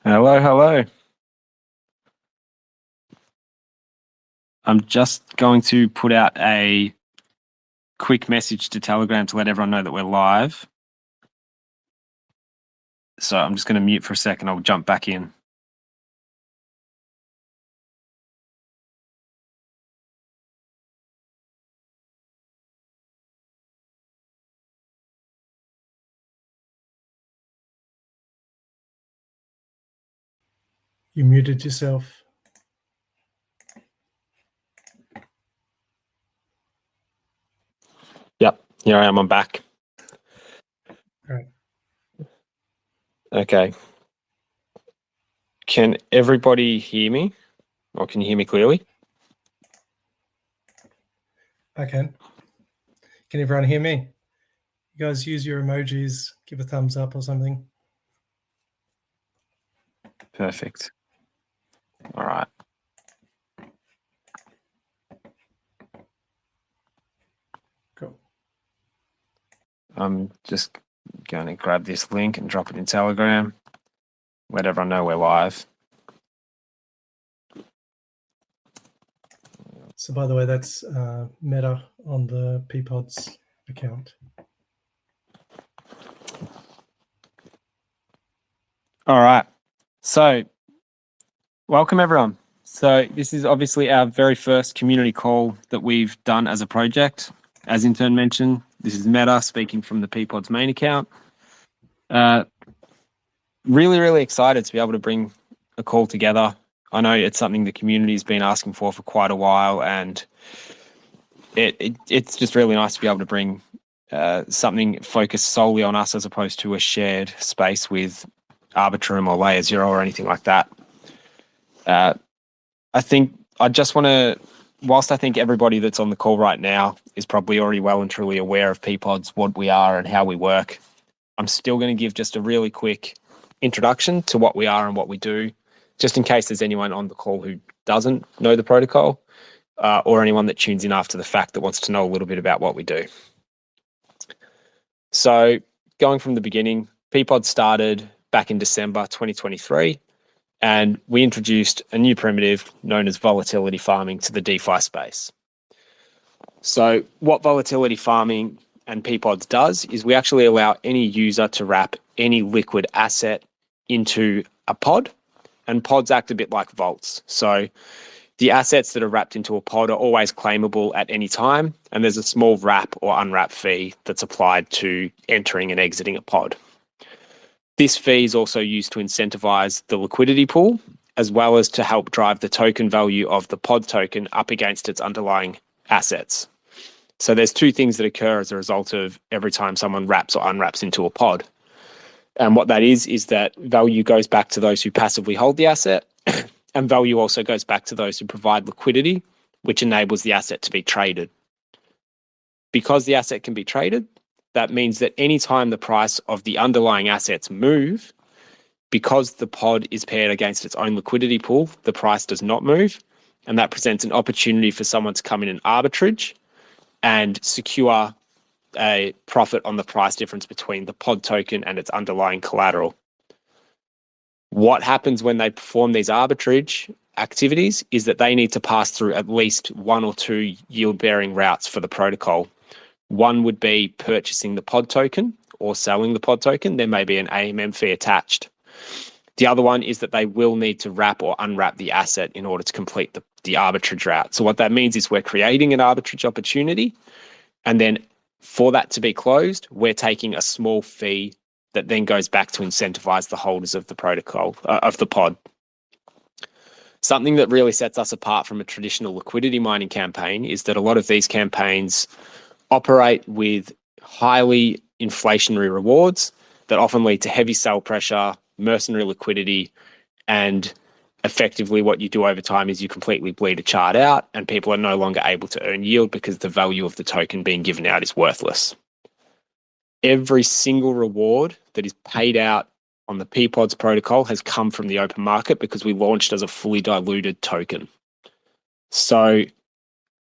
Hello, hello. I'm just going to put out a quick message to Telegram to let everyone know that we're live. So I'm just going to mute for a second. I'll jump back in. You muted yourself. Yep, here I am. I'm back. All right. Okay. Can everybody hear me? Or can you hear me clearly? I can. Can everyone hear me? You guys use your emojis, give a thumbs up or something. Perfect. All right. Cool. I'm just going to grab this link and drop it in Telegram. Let everyone know we're live. So by the way, that's Meta on the Peapods account. All right. So welcome everyone. So this is obviously our very first community call that we've done as a project. As Intern mentioned, this is Meta speaking from the Peapods main account. Really excited to be able to bring a call together. I know it's something the community's been asking for quite a while, and it's just really nice to be able to bring something focused solely on us as opposed to a shared space with Arbitrum or Layer Zero or anything like that. I think I just want to, whilst I think everybody that's on the call right now is probably already well and truly aware of Peapods, what we are and how we work, I'm still going to give just a really quick introduction to what we are and what we do, just in case there's anyone on the call who doesn't know the protocol or anyone that tunes in after the fact that wants to know a little bit about what we do. So going from the beginning, Peapod started back in December 2023. And we introduced a new primitive known as volatility farming to the DeFi space. So what volatility farming and Peapods does is we actually allow any user to wrap any liquid asset into a pod, and pods act a bit like vaults. So the assets that are wrapped into a pod are always claimable at any time, and there's a small wrap or unwrap fee that's applied to entering and exiting a pod. This fee is also used to incentivize the liquidity pool, as well as to help drive the token value of the pod token up against its underlying assets. So there's two things that occur as a result of every time someone wraps or unwraps into a pod. And what that is that value goes back to those who passively hold the asset, and value also goes back to those who provide liquidity, which enables the asset to be traded. Because the asset can be traded, that means that anytime the price of the underlying assets move, because the pod is paired against its own liquidity pool, the price does not move. And that presents an opportunity for someone to come in and arbitrage and secure a profit on the price difference between the pod token and its underlying collateral. What happens when they perform these arbitrage activities is that they need to pass through at least one or two yield-bearing routes for the protocol. One would be purchasing the pod token or selling the pod token. There may be an AMM fee attached. The other one is that they will need to wrap or unwrap the asset in order to complete the arbitrage route. So what that means is we're creating an arbitrage opportunity, and then for that to be closed, we're taking a small fee that then goes back to incentivize the holders of the protocol, of the pod. Something that really sets us apart from a traditional liquidity mining campaign is that a lot of these campaigns operate with highly inflationary rewards that often lead to heavy sell pressure, mercenary liquidity, and effectively what you do over time is you completely bleed a chart out and people are no longer able to earn yield because the value of the token being given out is worthless. Every single reward that is paid out on the Peapods protocol has come from the open market because we launched as a fully diluted token. So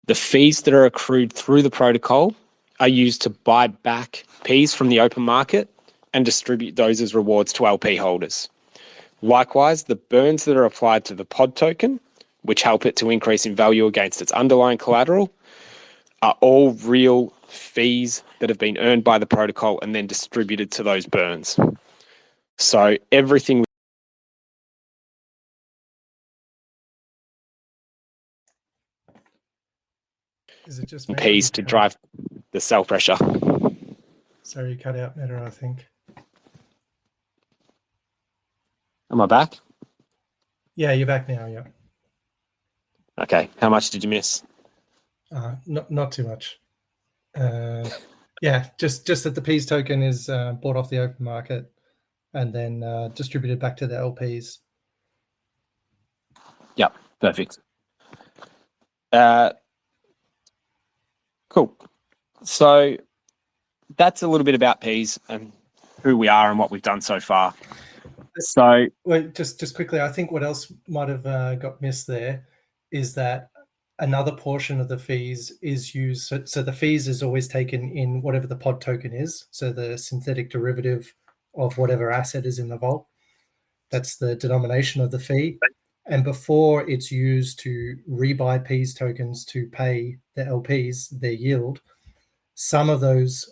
the fees that are accrued through the protocol are used to buy back Ps from the open market and distribute those as rewards to LP holders. Likewise, the burns that are applied to the pod token, which help it to increase in value against its underlying collateral, are all real fees that have been earned by the protocol and then distributed to those burns. So everything Is it just me? P's to drive the sell pressure. Sorry, you cut out better, I think. Am I back? Yeah, you're back now, yeah. Okay, how much did you miss? Not too much. Yeah, just that the Peas token is bought off the open market and then distributed back to the LPs. Yep, perfect. Cool. So that's a little bit about Peas and who we are and what we've done so far. So, well, just quickly, I think what else might have got missed there is that another portion of the fees is used. So the fees is always taken in whatever the pod token is. So the synthetic derivative of whatever asset is in the vault. That's the denomination of the fee. And before it's used to rebuy Peas tokens to pay the LPs their yield, some of those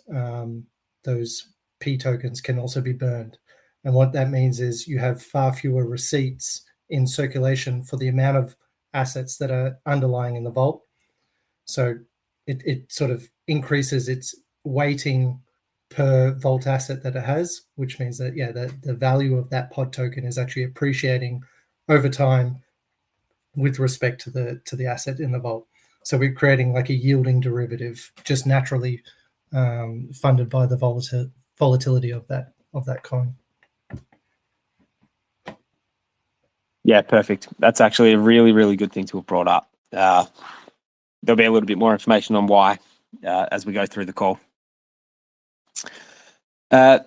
P tokens can also be burned. And what that means is you have far fewer receipts in circulation for the amount of assets that are underlying in the vault. So it sort of increases its weighting per vault asset that it has, which means that, yeah, the value of that pod token is actually appreciating over time with respect to the asset in the vault. So we're creating like a yielding derivative just naturally funded by the volatility of that coin. Yeah, perfect. That's actually a really, really good thing to have brought up. There'll be a little bit more information on why as we go through the call. I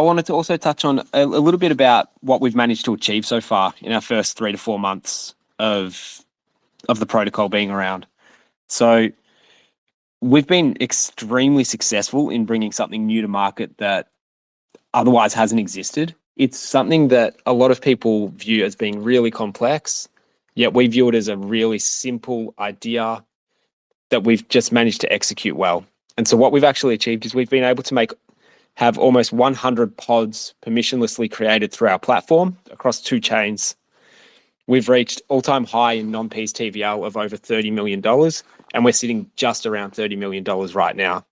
wanted to also touch on a little bit about what we've managed to achieve so far in our first 3 to 4 months of the protocol being around. So we've been extremely successful in bringing something new to market that otherwise hasn't existed. It's something that a lot of people view as being really complex, yet we view it as a really simple idea that we've just managed to execute well. And so what we've actually achieved is we've been able to have almost 100 pods permissionlessly created through our platform across 2 chains. We've reached all-time high in non-Peas TVL of over $30 million, and we're sitting just around $30 million right now.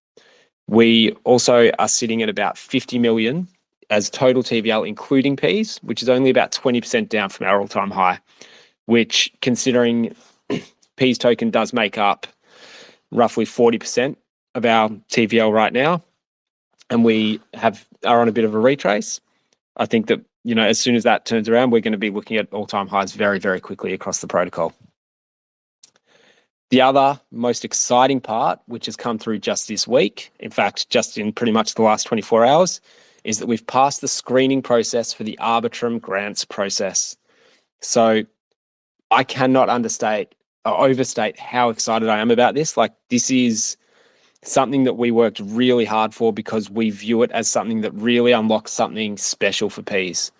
We also are sitting at about 50 million as total TVL, including Peas, which is only about 20% down from our all-time high, which, considering Peas token does make up roughly 40% of our TVL right now, and we are on a bit of a retrace. I think that, as soon as that turns around, we're going to be looking at all-time highs very, very quickly across the protocol. The other most exciting part, which has come through just this week, in fact, just in pretty much the last 24 hours, is that we've passed the screening process for the Arbitrum grants process. So I cannot overstate how excited I am about this. Like, this is something that we worked really hard for because we view it as something that really unlocks something special for Peas.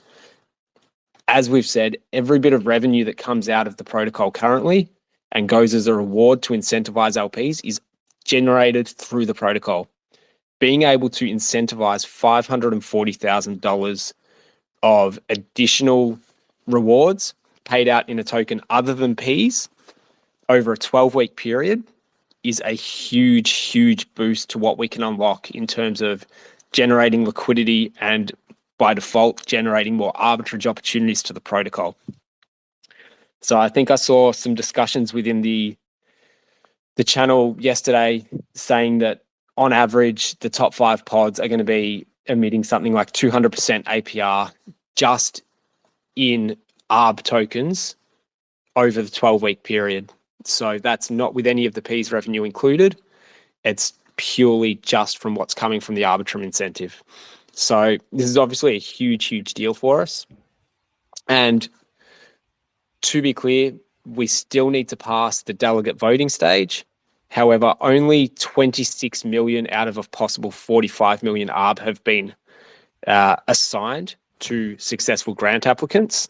As we've said, every bit of revenue that comes out of the protocol currently and goes as a reward to incentivize LPs is generated through the protocol. Being able to incentivize $540,000 of additional rewards paid out in a token other than Peas over a 12-week period is a huge, huge boost to what we can unlock in terms of generating liquidity and, by default, generating more arbitrage opportunities to the protocol. So I think I saw some discussions within the channel yesterday saying that on average, the top 5 pods are going to be emitting something like 200% APR just in ARB tokens over the 12-week period. So that's not with any of the Peas revenue included. It's purely just from what's coming from the Arbitrum incentive. So this is obviously a huge, huge deal for us. And to be clear, we still need to pass the delegate voting stage. However, only 26 million out of a possible 45 million ARB have been assigned to successful grant applicants.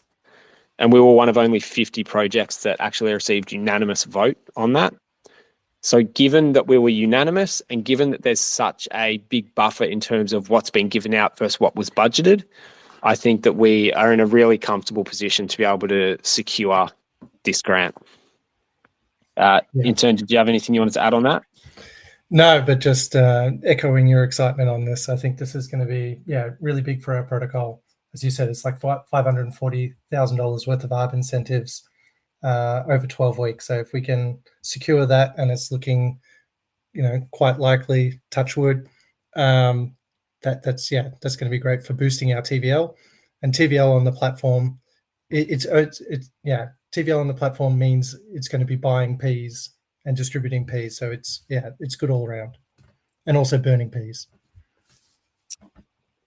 And we were one of only 50 projects that actually received unanimous vote on that. So given that we were unanimous and given that there's such a big buffer in terms of what's been given out versus what was budgeted, I think that we are in a really comfortable position to be able to secure this grant. Intern, did you have anything you wanted to add on that? No, but just echoing your excitement on this. I think this is going to be really big for our protocol. As you said, it's like $540,000 worth of ARB incentives over 12 weeks. So if we can secure that, and it's looking, quite likely, touch wood, that's going to be great for boosting our TVL. And TVL on the platform, TVL on the platform means it's going to be buying Ps and distributing Ps. So it's good all around, and also burning Ps.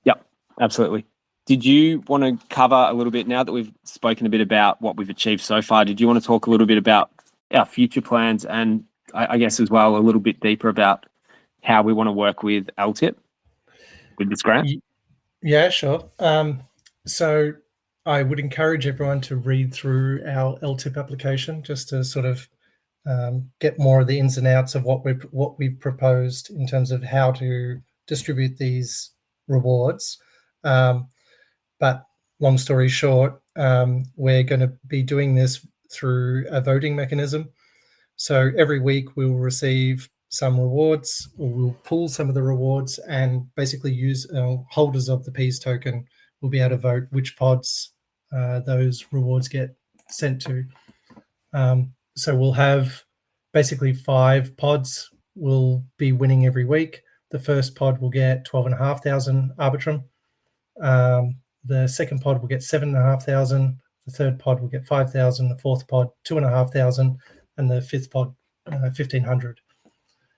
Yep, absolutely. Did you want to cover a little bit, now that we've spoken a bit about what we've achieved so far, did you want to talk a little bit about our future plans, and I guess as well a little bit deeper about how we want to work with LTIP with this grant? Yeah, sure. So I would encourage everyone to read through our LTIP application just to sort of get more of the ins and outs of what we've proposed in terms of how to distribute these rewards. But long story short, we're going to be doing this through a voting mechanism. So every week we will receive some rewards, or we'll pull some of the rewards, and basically use holders of the Peas token will be able to vote which pods those rewards get sent to. So we'll have basically 5 pods will be winning every week. The first pod will get 12,500 Arbitrum. The second pod will get 7,500. The third pod will get 5,000. The fourth pod 2,500, and the fifth pod 1,500.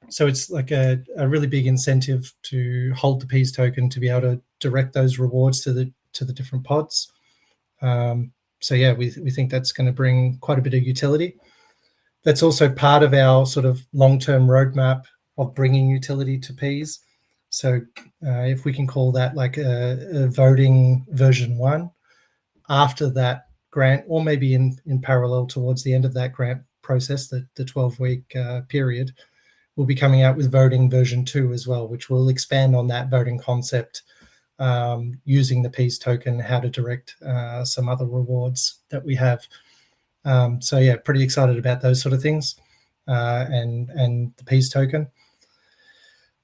So it's like a really big incentive to hold the Peas token to be able to direct those rewards to the different pods. So we think that's going to bring quite a bit of utility. That's also part of our sort of long-term roadmap of bringing utility to Peas. So if we can call that like a voting version 1, after that grant, or maybe in parallel towards the end of that grant process, the 12-week period, we'll be coming out with voting version 2 as well, which will expand on that voting concept, using the Peas token, how to direct some other rewards that we have. Pretty excited about those sort of things, and the Peas token.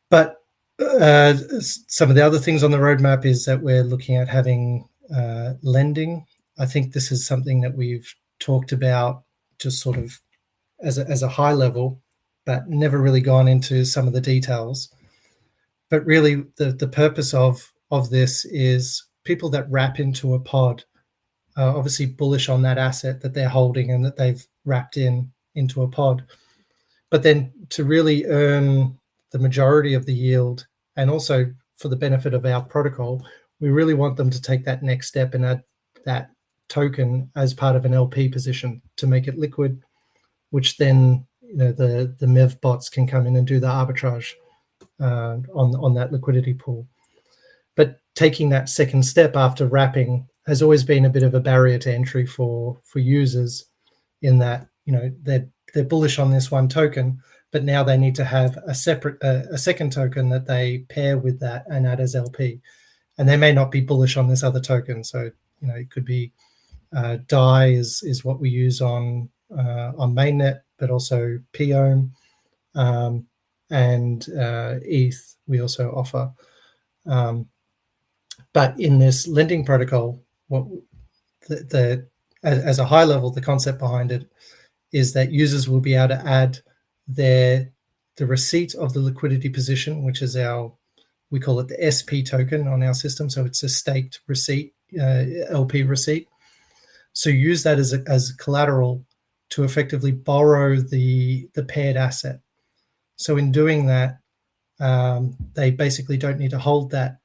But some of the other things on the roadmap is that we're looking at having lending. I think this is something that we've talked about just sort of as a high level, but never really gone into some of the details. But really the purpose of this is people that wrap into a pod are obviously bullish on that asset that they're holding and that they've wrapped into a pod. But then to really earn the majority of the yield, and also for the benefit of our protocol, we really want them to take that next step and add that token as part of an LP position to make it liquid, which then the MEV bots can come in and do the arbitrage on that liquidity pool. But taking that second step after wrapping has always been a bit of a barrier to entry for users, in that they're bullish on this one token, but now they need to have a second token that they pair with that and add as LP, and they may not be bullish on this other token. So it could be DAI is what we use on mainnet, but also POM, and ETH we also offer. But in this lending protocol, as a high level, the concept behind it is that users will be able to add the receipt of the liquidity position, which is we call it the SP token on our system. So it's a staked receipt, LP receipt. So use that as collateral to effectively borrow the paired asset. So in doing that, they basically don't need to hold that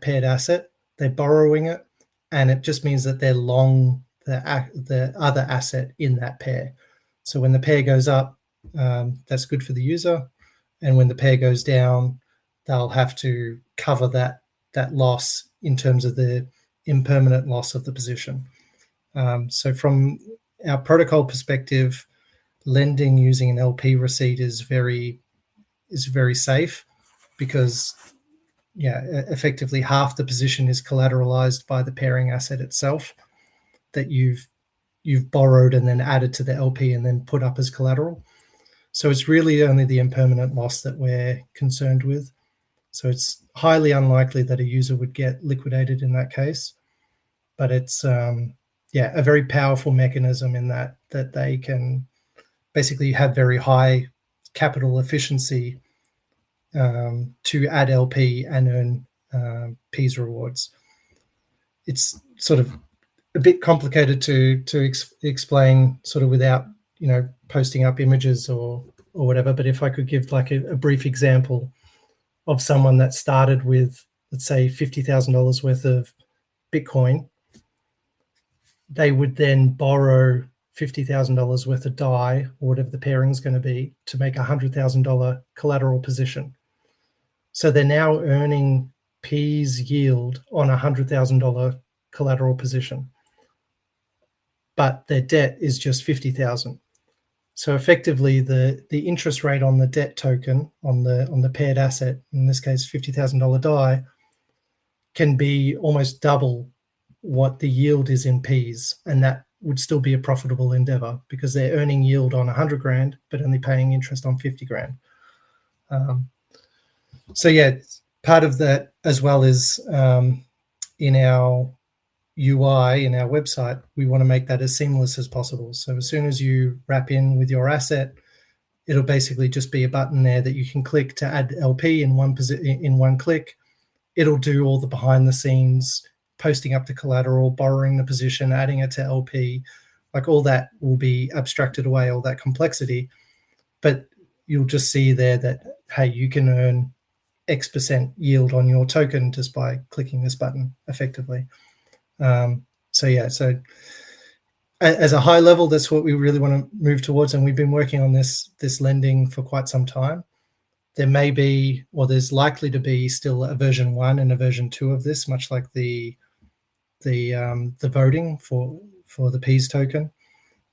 paired asset. They're borrowing it, and it just means that they're long the other asset in that pair. So when the pair goes up, that's good for the user, and when the pair goes down, they'll have to cover that loss in terms of the impermanent loss of the position. So from our protocol perspective, lending using an LP receipt is very safe, because effectively half the position is collateralized by the pairing asset itself that you've borrowed and then added to the LP and then put up as collateral. So it's really only the impermanent loss that we're concerned with. So it's highly unlikely that a user would get liquidated in that case, but it's a very powerful mechanism in that they can basically have very high capital efficiency to add LP and earn P's rewards. It's sort of a bit complicated to explain sort of without posting up images or whatever, but if I could give like a brief example of someone that started with, let's say, $50,000 worth of Bitcoin, they would then borrow $50,000 worth of DAI, or whatever the pairing is going to be, to make a $100,000 collateral position. So they're now earning P's yield on a $100,000 collateral position, but their debt is just $50,000. So effectively, the interest rate on the debt token on the paired asset, in this case $50,000 DAI, can be almost double what the yield is in P's, and that would still be a profitable endeavor because they're earning yield on 100 grand, but only paying interest on 50 grand. So yeah, part of that as well is in our UI, in our website, we want to make that as seamless as possible. So as soon as you wrap in with your asset, it'll basically just be a button there that you can click to add LP in one click. It'll do all the behind the scenes, posting up the collateral, borrowing the position, adding it to LP, like all that will be abstracted away, all that complexity. But you'll just see there that, hey, you can earn X% yield on your token just by clicking this button effectively. So as a high level, that's what we really want to move towards, and we've been working on this lending for quite some time. There may be, or there's likely to be, still a version 1 and a version 2 of this, much like the voting for the P's token,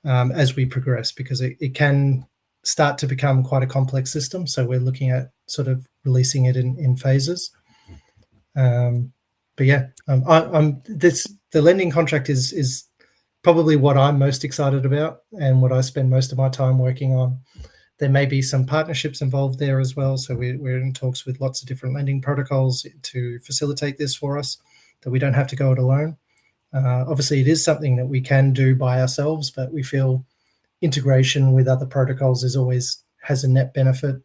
as we progress, because it can start to become quite a complex system. So we're looking at sort of releasing it in phases. But yeah, the lending contract is probably what I'm most excited about and what I spend most of my time working on. There may be some partnerships involved there as well. So we're in talks with lots of different lending protocols to facilitate this for us, that we don't have to go it alone. Obviously, it is something that we can do by ourselves, but we feel integration with other protocols has a net benefit,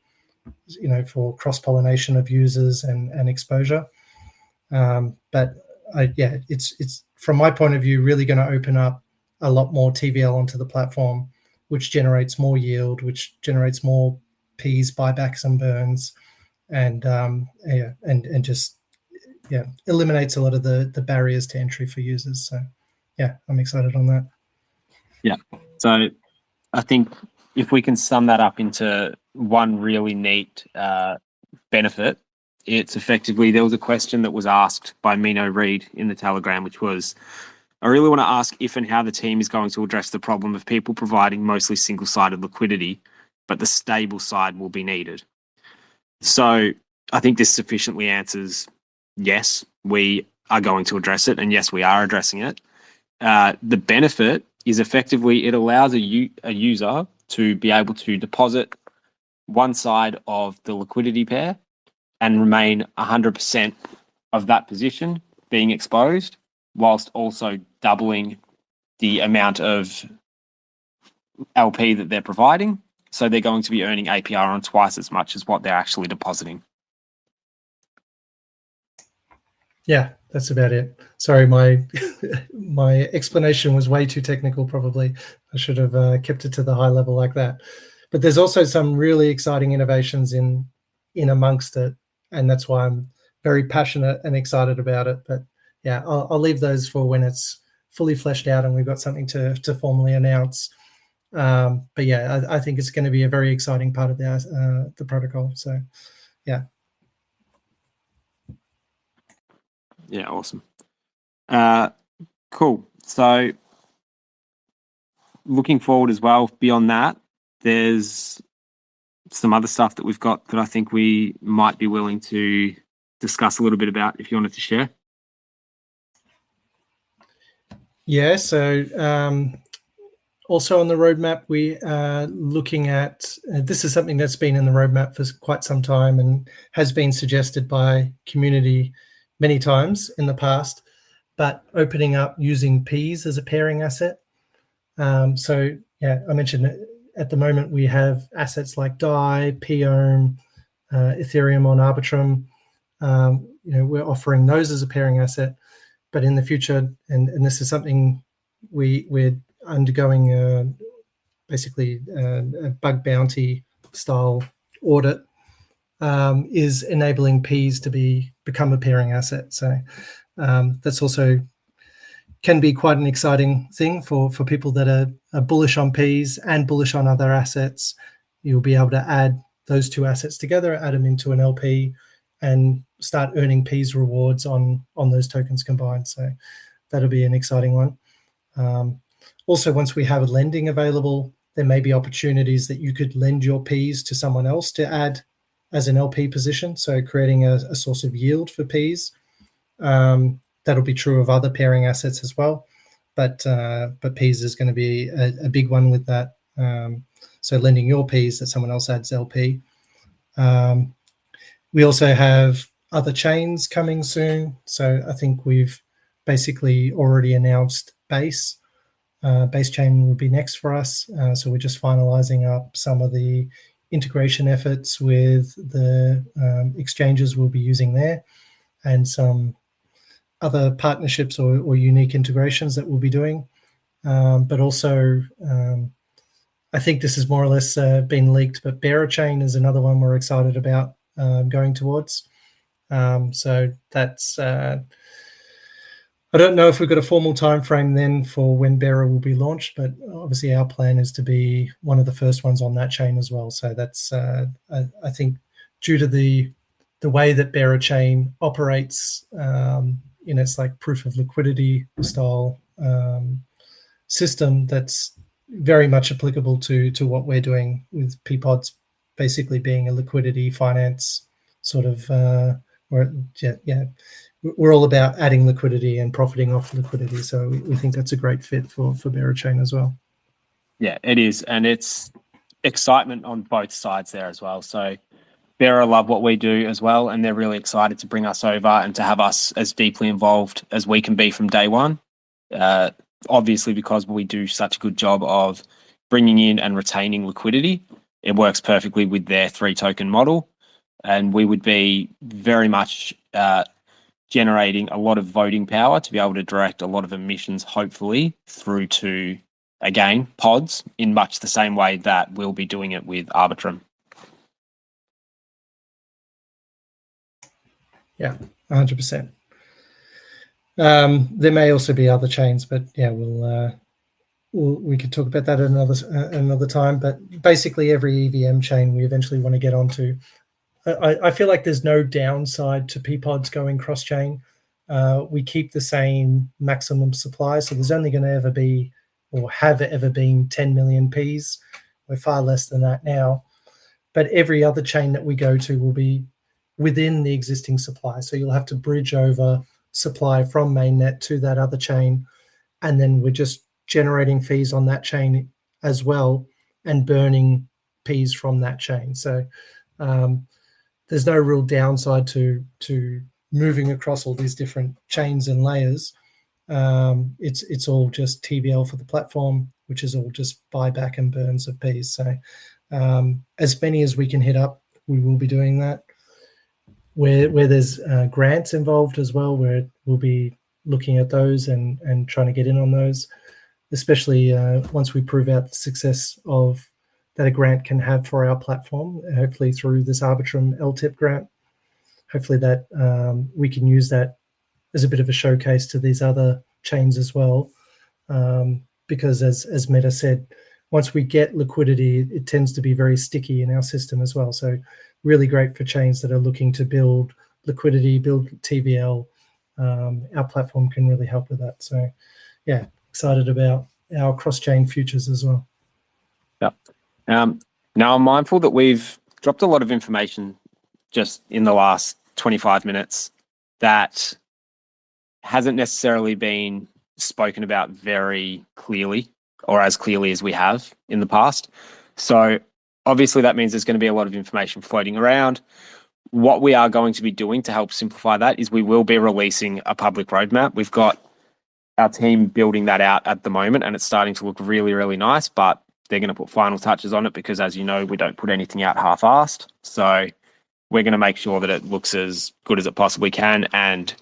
for cross-pollination of users and exposure. But it's from my point of view really going to open up a lot more TVL onto the platform, which generates more yield, which generates more P's, buybacks and burns, and just eliminates a lot of the barriers to entry for users. So yeah, I'm excited on that. Yeah. So I think if we can sum that up into one really neat benefit, it's effectively, there was a question that was asked by Mino Reed in the Telegram, which was, I really want to ask if and how the team is going to address the problem of people providing mostly single-sided liquidity, but the stable side will be needed. So I think this sufficiently answers, yes, we are going to address it, and yes, we are addressing it. The benefit is effectively it allows a user to be able to deposit one side of the liquidity pair and remain 100% of that position being exposed, whilst also doubling the amount of LP that they're providing. So they're going to be earning APR on twice as much as what they're actually depositing. Yeah, that's about it. Sorry, my explanation was way too technical, probably. I should have kept it to the high level like that. But there's also some really exciting innovations in amongst it, and that's why I'm very passionate and excited about it. But yeah, I'll leave those for when it's fully fleshed out and we've got something to formally announce. But yeah, I think it's going to be a very exciting part of the protocol. So yeah. Yeah, awesome. Cool. So looking forward as well, beyond that, there's some other stuff that we've got that I think we might be willing to discuss a little bit about if you wanted to share. Yeah, so also on the roadmap, we are looking at, this is something that's been in the roadmap for quite some time and has been suggested by community many times in the past, but opening up using Peas as a pairing asset. So yeah, I mentioned at the moment we have assets like DAI, Peon, Ethereum on Arbitrum. We're offering those as a pairing asset, but in the future, and this is something we're undergoing basically a bug bounty style audit, is enabling Peas to become a pairing asset. So that's also can be quite an exciting thing for people that are bullish on Peas and bullish on other assets. You'll be able to add those two assets together, add them into an LP, and start earning Peas rewards on those tokens combined. So that'll be an exciting one. Also, once we have lending available, there may be opportunities that you could lend your Peas to someone else to add as an LP position. So creating a source of yield for Peas. That'll be true of other pairing assets as well, but Peas is going to be a big one with that. So lending your Peas that someone else adds LP. We also have other chains coming soon. So I think we've basically already announced Base. Base chain will be next for us. So we're just finalizing up some of the integration efforts with the exchanges we'll be using there, and some other partnerships or unique integrations that we'll be doing. But also, I think this is more or less been leaked, but Bearer Chain is another one we're excited about going towards. So that's, I don't know if we've got a formal time frame then for when Bearer will be launched, but obviously our plan is to be one of the first ones on that chain as well. So that's, I think, due to the way that Bearer Chain operates, in its like proof of liquidity style system, that's very much applicable to what we're doing with Peapods, basically being a liquidity finance sort of, we're all about adding liquidity and profiting off liquidity. So we think that's a great fit for Bearer Chain as well. Yeah, it is. And it's excitement on both sides there as well. So Bearer love what we do as well, and they're really excited to bring us over and to have us as deeply involved as we can be from day one. Obviously, because we do such a good job of bringing in and retaining liquidity, it works perfectly with their 3-token model. And we would be very much generating a lot of voting power to be able to direct a lot of emissions, hopefully, through to, again, pods in much the same way that we'll be doing it with Arbitrum. Yeah, 100%. There may also be other chains, but yeah, we could talk about that another time. But basically, every EVM chain we eventually want to get onto. I feel like there's no downside to Peapods going cross-chain. We keep the same maximum supply, so there's only going to ever be, or have ever been, 10 million Ps. We're far less than that now. But every other chain that we go to will be within the existing supply. So you'll have to bridge over supply from mainnet to that other chain, and then we're just generating fees on that chain as well and burning Ps from that chain. So there's no real downside to moving across all these different chains and layers. It's all just TVL for the platform, which is all just buyback and burns of Ps. So as many as we can hit up, we will be doing that. Where there's grants involved as well, where we'll be looking at those and trying to get in on those, especially once we prove out the success of that a grant can have for our platform, hopefully through this Arbitrum LTIP grant. Hopefully that we can use that as a bit of a showcase to these other chains as well, because as Meta said, once we get liquidity, it tends to be very sticky in our system as well. So really great for chains that are looking to build liquidity, build TVL, our platform can really help with that. So, yeah, excited about our cross-chain futures as well. Yep. Now, I'm mindful that we've dropped a lot of information just in the last 25 minutes that hasn't necessarily been spoken about very clearly, or as clearly as we have in the past. So obviously that means there's going to be a lot of information floating around. What we are going to be doing to help simplify that is we will be releasing a public roadmap. We've got our team building that out at the moment, and it's starting to look really, really nice, but they're going to put final touches on it because, as you know, we don't put anything out half-assed. So we're going to make sure that it looks as good as it possibly can, and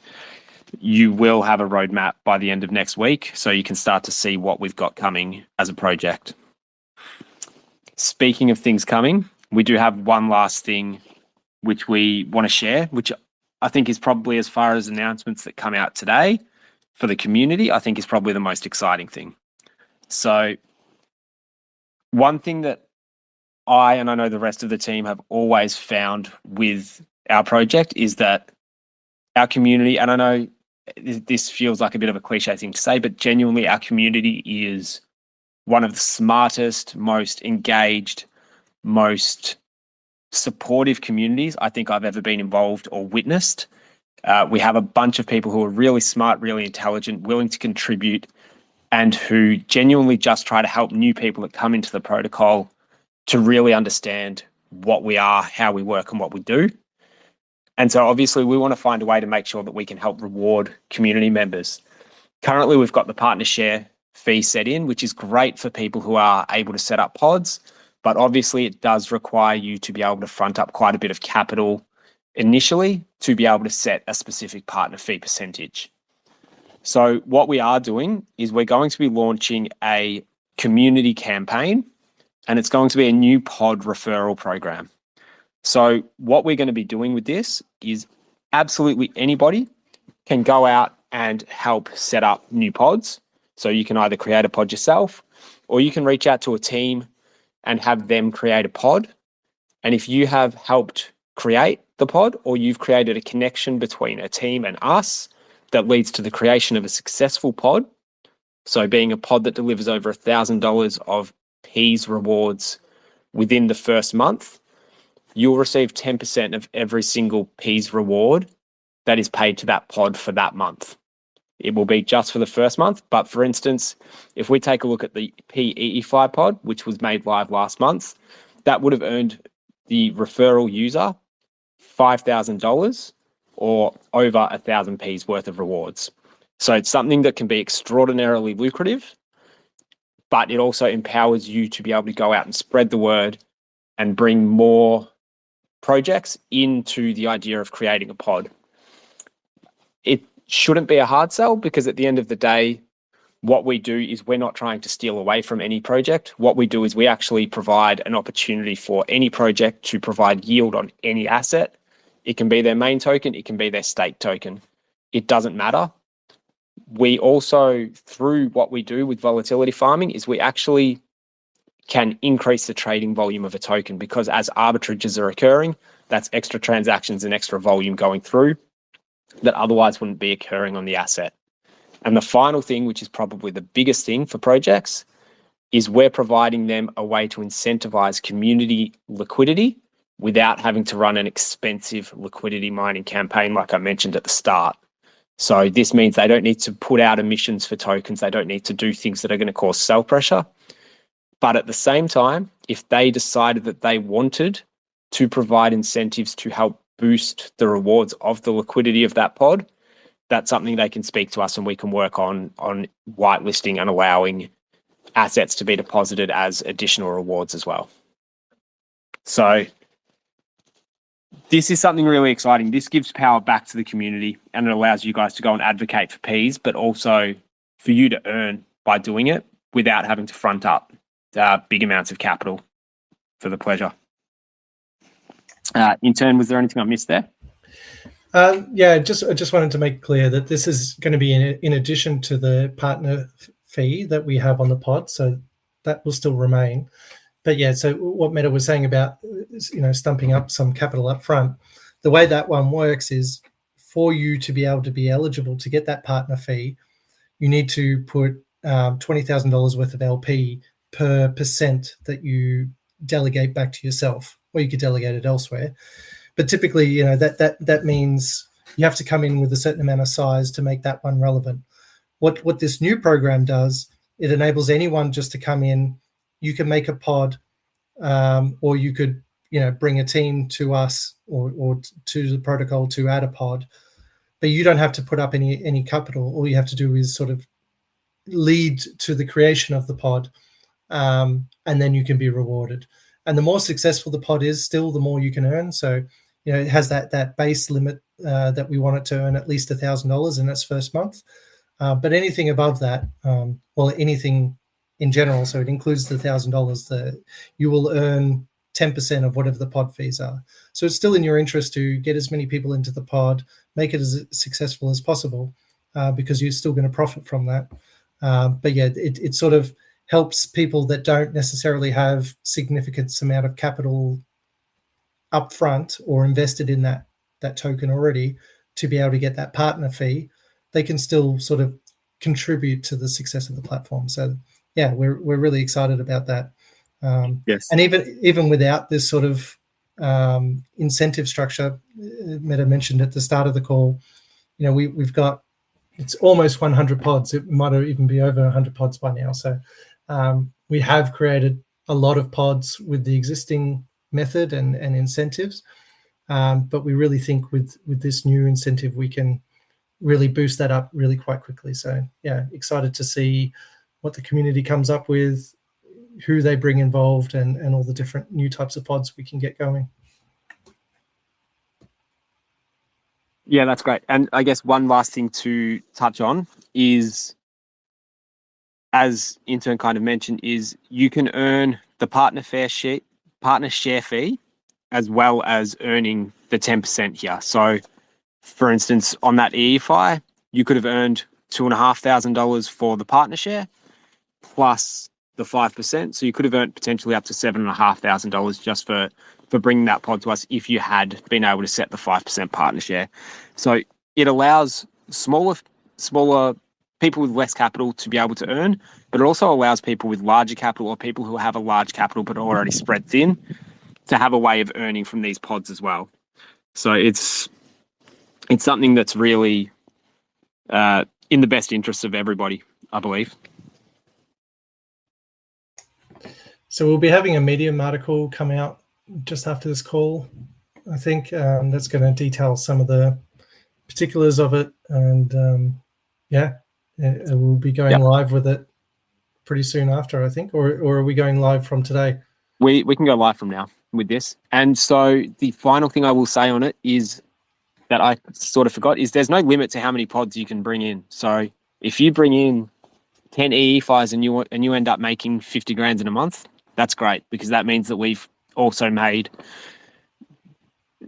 you will have a roadmap by the end of next week, so you can start to see what we've got coming as a project. Speaking of things coming, we do have one last thing which we want to share, which I think is probably, as far as announcements that come out today for the community, I think is probably the most exciting thing. So one thing that I know the rest of the team have always found with our project is that our community, and I know this feels like a bit of a cliche thing to say, but genuinely our community is one of the smartest, most engaged, most supportive communities I think I've ever been involved or witnessed. We have a bunch of people who are really smart, really intelligent, willing to contribute, and who genuinely just try to help new people that come into the protocol to really understand what we are, how we work, and what we do. And so obviously we want to find a way to make sure that we can help reward community members. Currently, we've got the partner share fee set in, which is great for people who are able to set up pods, but obviously it does require you to be able to front up quite a bit of capital initially to be able to set a specific partner fee percentage. So what we are doing is we're going to be launching a community campaign, and it's going to be a new pod referral program. So what we're going to be doing with this is absolutely anybody can go out and help set up new pods. So you can either create a pod yourself, or you can reach out to a team and have them create a pod. And if you have helped create the pod, or you've created a connection between a team and us that leads to the creation of a successful pod, so being a pod that delivers over $1,000 of P's rewards within the first month, you'll receive 10% of every single P's reward that is paid to that pod for that month. It will be just for the first month. But for instance, if we take a look at the PEEFI pod, which was made live last month, that would have earned the referral user $5,000 or over 1,000 P's worth of rewards. So it's something that can be extraordinarily lucrative, but it also empowers you to be able to go out and spread the word and bring more projects into the idea of creating a pod. It shouldn't be a hard sell, because at the end of the day, what we do is we're not trying to steal away from any project. What we do is we actually provide an opportunity for any project to provide yield on any asset. It can be their main token, it can be their stake token. It doesn't matter. We also, through what we do with volatility farming, is we actually can increase the trading volume of a token, because as arbitrages are occurring, that's extra transactions and extra volume going through that otherwise wouldn't be occurring on the asset. And the final thing, which is probably the biggest thing for projects, is we're providing them a way to incentivize community liquidity without having to run an expensive liquidity mining campaign like I mentioned at the start. So this means they don't need to put out emissions for tokens. They don't need to do things that are going to cause sell pressure. But at the same time, if they decided that they wanted to provide incentives to help boost the rewards of the liquidity of that pod, that's something they can speak to us and we can work on whitelisting and allowing assets to be deposited as additional rewards as well. So this is something really exciting. This gives power back to the community, and it allows you guys to go and advocate for P's, but also for you to earn by doing it without having to front up big amounts of capital for the pleasure. Intern, was there anything I missed there? Yeah, I just wanted to make clear that this is going to be in addition to the partner fee that we have on the pod, so that will still remain. But yeah, so what Meta was saying about, stumping up some capital up front, the way that one works is for you to be able to be eligible to get that partner fee, you need to put $20,000 worth of LP per percent that you delegate back to yourself, or you could delegate it elsewhere. But typically, you know, that means you have to come in with a certain amount of size to make that one relevant. What this new program does, it enables anyone just to come in. You can make a pod, or you could, you know, bring a team to us or to the protocol to add a pod, but you don't have to put up any capital. All you have to do is sort of lead to the creation of the pod, and then you can be rewarded. And the more successful the pod is, still the more you can earn. So, you know, it has that base limit that we want it to earn at least $1,000 in its first month. But anything above that, well, anything in general, so it includes the $1,000, that you will earn 10% of whatever the pod fees are. So it's still in your interest to get as many people into the pod, make it as successful as possible, because you're still going to profit from that. But yeah, it sort of helps people that don't necessarily have significant amount of capital upfront or invested in that token already to be able to get that partner fee. They can still sort of contribute to the success of the platform. So yeah, we're really excited about that. Yes. And even without this sort of incentive structure, Meta mentioned at the start of the call, you know, we've got, it's almost 100 pods. It might even be over 100 pods by now. So we have created a lot of pods with the existing method and incentives. But we really think with this new incentive, we can really boost that up really quite quickly. So yeah, excited to see what the community comes up with, who they bring involved, and all the different new types of pods we can get going. Yeah, that's great. And I guess one last thing to touch on is, as Intern kind of mentioned, is you can earn the partner share fee as well as earning the 10% here. So for instance, on that EFI, you could have earned $2,500 for the partner share plus the 5%. So you could have earned potentially up to $7,500 just for bringing that pod to us if you had been able to set the 5% partner share. So it allows smaller people with less capital to be able to earn, but it also allows people with larger capital or people who have a large capital but are already spread thin to have a way of earning from these pods as well. So it's something that's really in the best interests of everybody, I believe. So we'll be having a Medium article come out just after this call, I think, that's going to detail some of the particulars of it. And we'll be going live with it pretty soon after, I think. Or are we going live from today? We can go live from now with this. And so the final thing I will say on it is that I sort of forgot is there's no limit to how many pods you can bring in. So if you bring in 10 EFIs and you end up making 50 grand in a month, that's great, because that means that we've also made,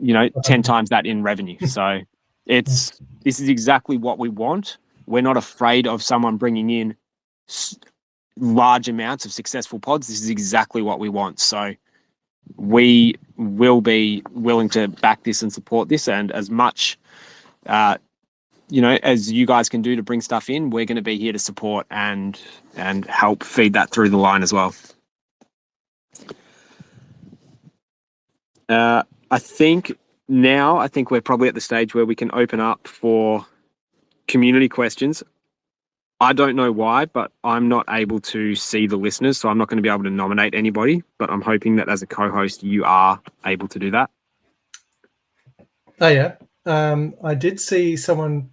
10 times that in revenue. So this is exactly what we want. We're not afraid of someone bringing in large amounts of successful pods. This is exactly what we want. So we will be willing to back this and support this, and as much as you guys can do to bring stuff in, we're going to be here to support and help feed that through the line as well. I think we're probably at the stage where we can open up for community questions. I don't know why, but I'm not able to see the listeners, so I'm not going to be able to nominate anybody, but I'm hoping that as a co-host, you are able to do that. Oh, yeah. I did see someone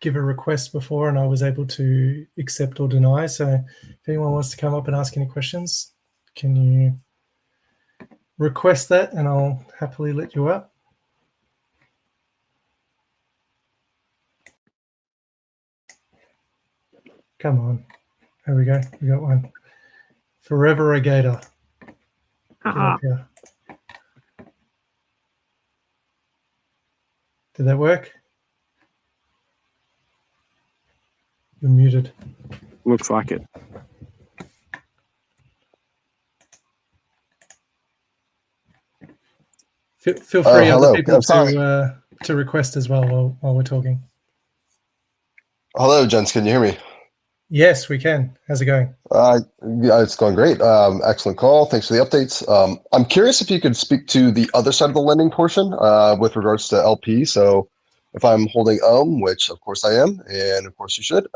give a request before, and I was able to accept or deny. So if anyone wants to come up and ask any questions, can you request that, and I'll happily let you up. Come on. There we go. We got one. Forever a Gator. Get up here. Did that work? You're muted. Looks like it. Feel free, other people, to to request as well while we're talking. Hello, gents. Can you hear me? Yes, we can. How's it going? Yeah, it's going great. Excellent call. Thanks for the updates. I'm curious if you could speak to the other side of the lending portion with regards to LP. So if I'm holding which of course I am, and of course you should,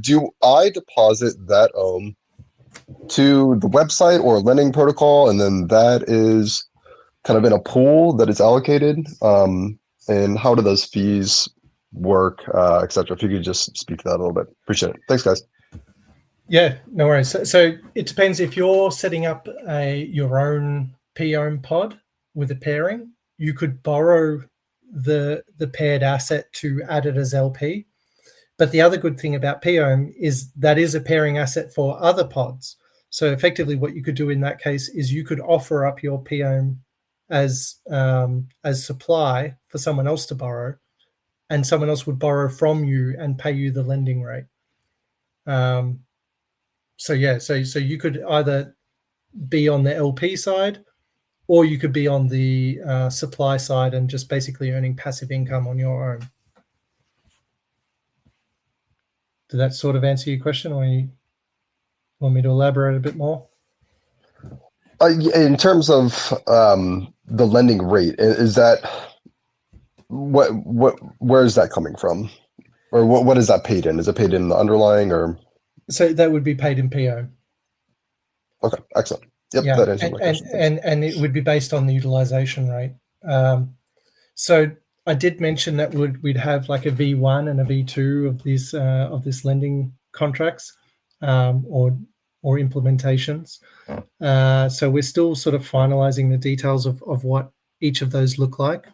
do I deposit that to the website or lending protocol, and then that is kind of in a pool that is allocated? And how do those fees work, et cetera? If you could just speak to that a little bit. Appreciate it. Thanks, guys. Yeah, no worries. So it depends if you're setting up your own POM pod with a pairing. You could borrow the paired asset to add it as LP. But the other good thing about POM is that is a pairing asset for other pods. So effectively, what you could do in that case is you could offer up your POM as supply for someone else to borrow, and someone else would borrow from you and pay you the lending rate. So you could either be on the LP side, or you could be on the supply side and just basically earning passive income on your own. Did that sort of answer your question, or you want me to elaborate a bit more? In terms of the lending rate, is that where is that coming from, or what is that paid in? Is it paid in the underlying, or? So that would be paid in PO. Okay, excellent. Yep, yeah, that answers my question. And it would be based on the utilization rate. So I did mention that we'd have like a V1 and a V2 of this lending contracts or implementations. So we're still sort of finalizing the details of what each of those look like.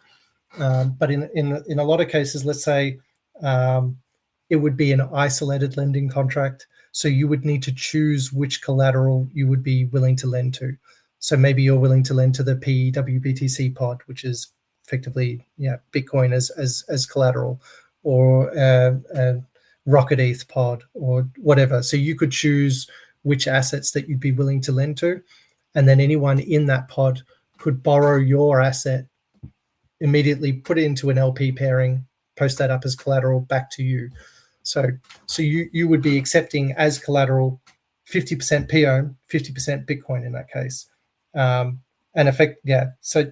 But in a lot of cases, let's say it would be an isolated lending contract. So you would need to choose which collateral you would be willing to lend to. So maybe you're willing to lend to the PWBTC pod, which is effectively Bitcoin as collateral, or Rocket ETH pod, or whatever. So you could choose which assets that you'd be willing to lend to, and then anyone in that pod could borrow your asset, immediately put it into an LP pairing, post that up as collateral back to you. So you would be accepting as collateral 50% POM, 50% Bitcoin in that case. So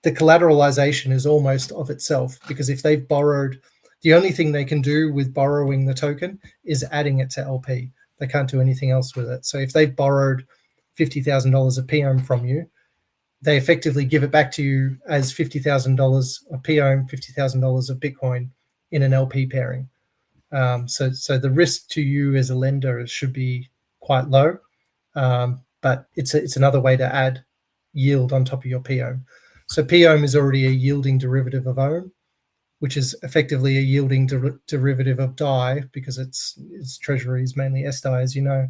the collateralization is almost of itself, because if they've borrowed, the only thing they can do with borrowing the token is adding it to LP. They can't do anything else with it. So if they've borrowed $50,000 of POM from you, they effectively give it back to you as $50,000 of POM, $50,000 of Bitcoin in an LP pairing. So the risk to you as a lender should be quite low, but it's another way to add yield on top of your POM. So POM is already a yielding derivative of OM, which is effectively a yielding derivative of DAI, because its treasury is mainly SDAI, as you know.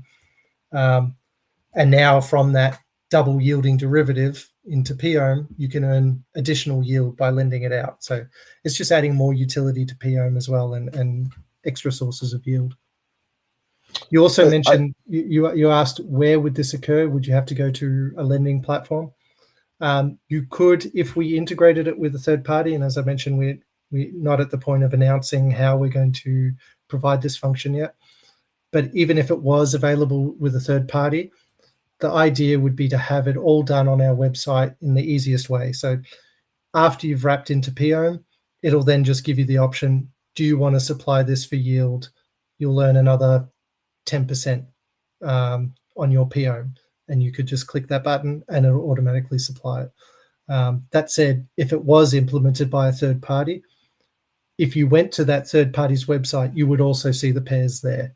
And now from that double yielding derivative into POM, you can earn additional yield by lending it out. So it's just adding more utility to POM as well, and extra sources of yield. You also mentioned, you asked where would this occur? Would you have to go to a lending platform? You could, if we integrated it with a third party, and as I mentioned, we're not at the point of announcing how we're going to provide this function yet. But even if it was available with a third party, the idea would be to have it all done on our website in the easiest way. So after you've wrapped into POM, it'll then just give you the option, do you want to supply this for yield? You'll earn another 10% on your POM, and you could just click that button and it'll automatically supply it. That said, if it was implemented by a third party, if you went to that third party's website, you would also see the pairs there.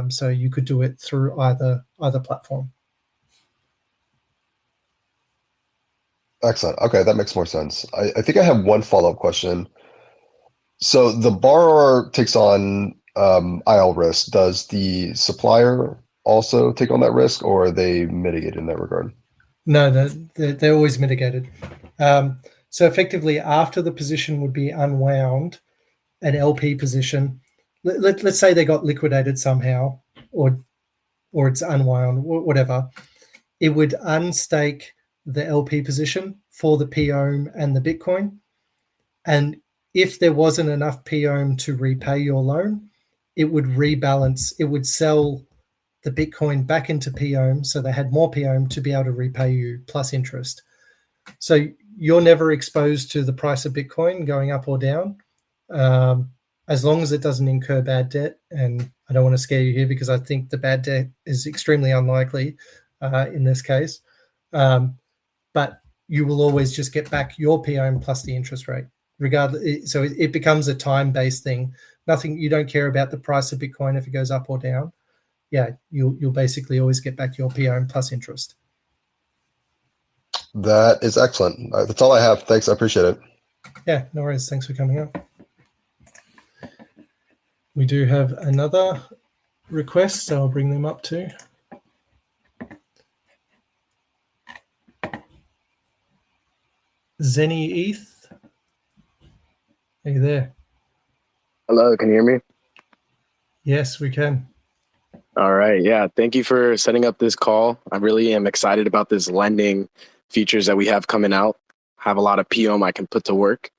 So you could do it through either platform. Excellent. Okay, that makes more sense. I think I have one follow-up question. So the borrower takes on IL risk. Does the supplier also take on that risk, or are they mitigated in that regard? No, they're always mitigated. So effectively, after the position would be unwound, an LP position, let's say they got liquidated somehow, or it's unwound, whatever, it would unstake the LP position for the POM and the Bitcoin. And if there wasn't enough POM to repay your loan, it would rebalance. It would sell the Bitcoin back into POM, so they had more POM to be able to repay you plus interest. So you're never exposed to the price of Bitcoin going up or down, as long as it doesn't incur bad debt. And I don't want to scare you here because I think the bad debt is extremely unlikely in this case. But you will always just get back your POM plus the interest rate, regardless. So it becomes a time-based thing. You don't care about the price of Bitcoin if it goes up or down. Yeah, you'll basically always get back your POM plus interest. That is excellent. That's all I have. Thanks. I appreciate it. Yeah, no worries. Thanks for coming up. We do have another request, so I'll bring them up too. Zenny ETH. Are you there? Hello, can you hear me? Yes, we can. All right. Yeah. Thank you for setting up this call. I really am excited about this lending features that we have coming out. Have a lot of POM I can put to work.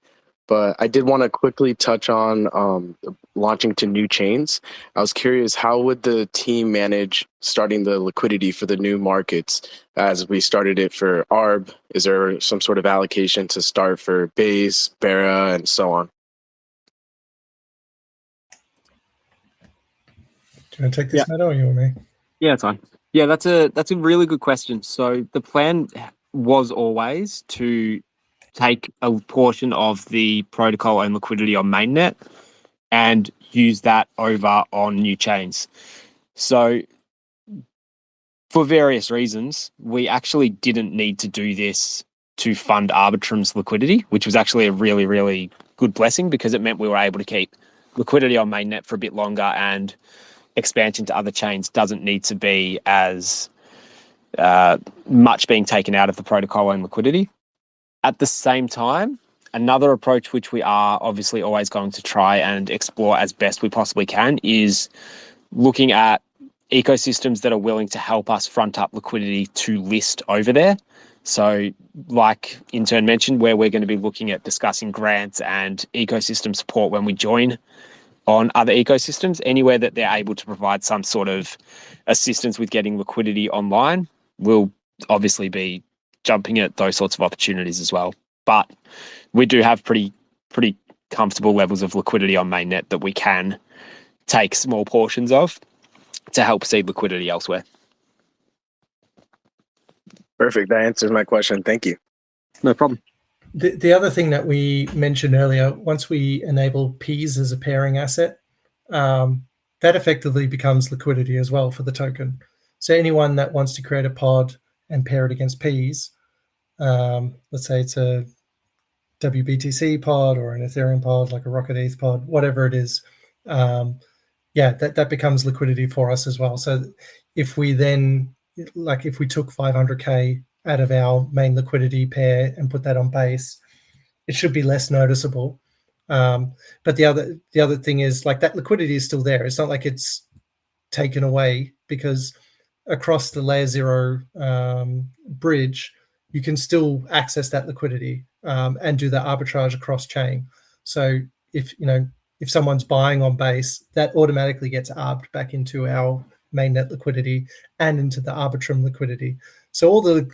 But I did want to quickly touch on launching to new chains. I was curious, how would the team manage starting the liquidity for the new markets as we started it for ARB? Is there some sort of allocation to start for Base, Bera, and so on? Do you want to take this, Matt, or you want me? Yeah, it's fine. Yeah, that's a really good question. So the plan was always to take a portion of the protocol and liquidity on mainnet and use that over on new chains. So for various reasons, we actually didn't need to do this to fund Arbitrum's liquidity, which was actually a really, really good blessing because it meant we were able to keep liquidity on mainnet for a bit longer, and expansion to other chains doesn't need to be as much being taken out of the protocol and liquidity. At the same time, another approach which we are obviously always going to try and explore as best we possibly can is looking at ecosystems that are willing to help us front up liquidity to list over there. So like Intern mentioned, where we're going to be looking at discussing grants and ecosystem support when we join on other ecosystems, anywhere that they're able to provide some sort of assistance with getting liquidity online, we'll obviously be jumping at those sorts of opportunities as well. But we do have pretty comfortable levels of liquidity on mainnet that we can take small portions of to help seed liquidity elsewhere. Perfect. That answers my question. Thank you. No problem. The other thing that we mentioned earlier, once we enable Ps as a pairing asset, that effectively becomes liquidity as well for the token. So anyone that wants to create a pod and pair it against Ps, let's say it's a WBTC pod or an Ethereum pod, like a Rocket ETH pod, whatever it is, that becomes liquidity for us as well. So if we then, like if we took 500K out of our main liquidity pair and put that on Base, it should be less noticeable. But the other thing is, like, that liquidity is still there. It's not like it's taken away, because across the layer 0 bridge, you can still access that liquidity and do the arbitrage across chain. So if someone's buying on Base, that automatically gets arbed back into our mainnet liquidity and into the Arbitrum liquidity. So all the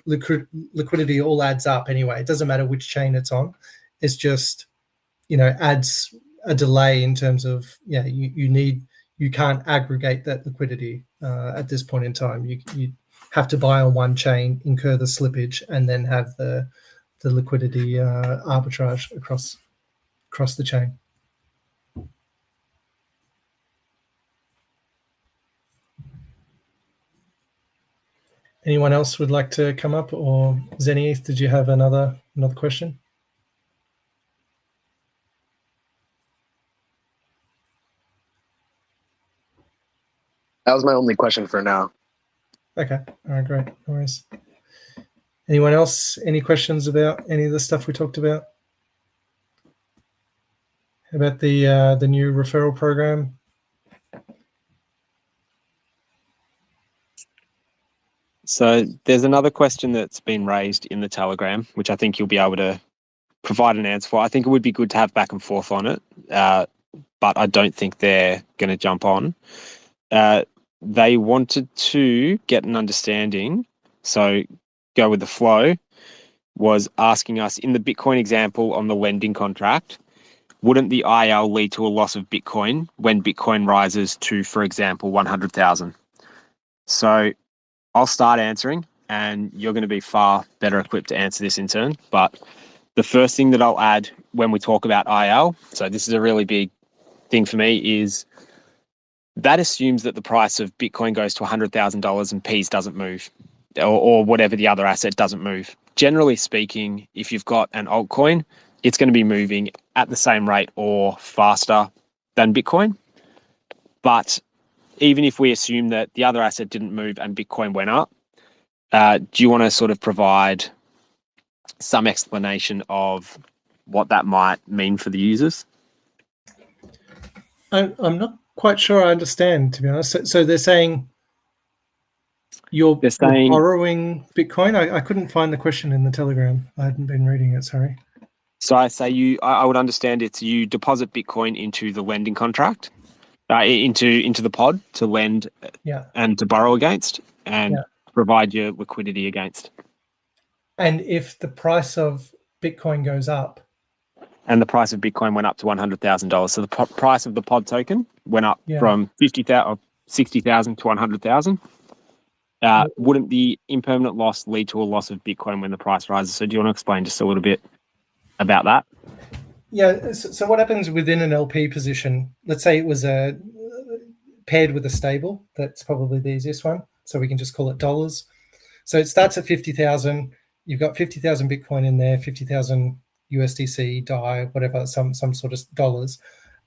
liquidity all adds up anyway. It doesn't matter which chain it's on. It's just, adds a delay in terms of, you can't aggregate that liquidity at this point in time. You have to buy on one chain, incur the slippage, and then have the liquidity arbitrage across the chain. Anyone else would like to come up? Or Zenith, did you have another question? That was my only question for now. Okay. All right, great. No worries. Anyone else? Any questions about any of the stuff we talked about? About the new referral program? So there's another question that's been raised in the Telegram, which I think you'll be able to provide an answer for. I think it would be good to have back and forth on it, but I don't think they're going to jump on. They wanted to get an understanding, so go with the flow, was asking us in the Bitcoin example on the lending contract, wouldn't the IL lead to a loss of Bitcoin when Bitcoin rises to, for example, 100,000? So I'll start answering, and you're going to be far better equipped to answer this in turn. But the first thing that I'll add when we talk about IL, so this is a really big thing for me, is that assumes that the price of Bitcoin goes to $100,000 and Peas doesn't move, or whatever the other asset doesn't move. Generally speaking, if you've got an altcoin, it's going to be moving at the same rate or faster than Bitcoin. But even if we assume that the other asset didn't move and Bitcoin went up, do you want to sort of provide some explanation of what that might mean for the users? I'm not quite sure I understand, to be honest. So they're saying you're borrowing Bitcoin? I couldn't find the question in the Telegram. I hadn't been reading it, sorry. So I say I would understand it's you deposit Bitcoin into the lending contract, into the pod to lend and to borrow against and provide your liquidity against. And if the price of Bitcoin goes up? And the price of Bitcoin went up to $100,000. So the price of the pod token went up from 60,000 to 100,000. Wouldn't the impermanent loss lead to a loss of Bitcoin when the price rises? So do you want to explain just a little bit about that? Yeah. So what happens within an LP position? Let's say it was paired with a stable. That's probably the easiest one. So we can just call it dollars. So it starts at 50,000. You've got 50,000 Bitcoin in there, 50,000 USDC, DAI, whatever, some sort of dollars.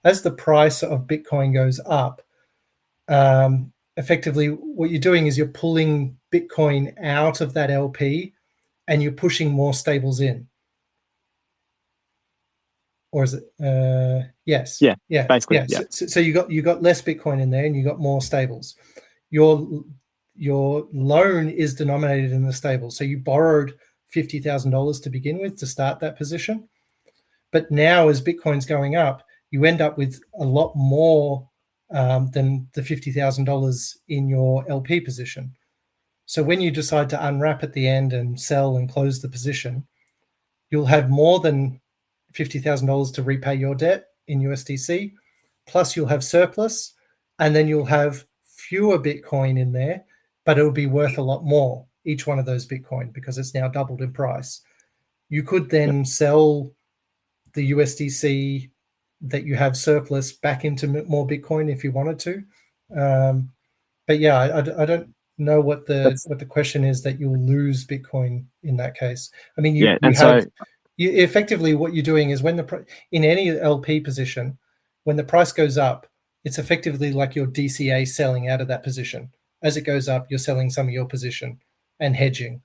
As the price of Bitcoin goes up, effectively what you're doing is you're pulling Bitcoin out of that LP and you're pushing more stables in. Or is it? Yes. Yeah. Basically. Yeah. So you got less Bitcoin in there, and you got more stables. Your loan is denominated in the stable. So you borrowed $50,000 to begin with to start that position, but now as Bitcoin's going up, you end up with a lot more than the $50,000 in your LP position. So when you decide to unwrap at the end and sell and close the position, you'll have more than $50,000 to repay your debt in USDC, plus you'll have surplus, and then you'll have fewer Bitcoin in there, but it'll be worth a lot more, each one of those Bitcoin, because it's now doubled in price. You could then sell the USDC that you have surplus back into more Bitcoin if you wanted to. But yeah, I don't know what the question is that you'll lose Bitcoin in that case. I mean, you effectively what you're doing is when in any LP position, when the price goes up, it's effectively like your DCA selling out of that position. As it goes up, you're selling some of your position and hedging.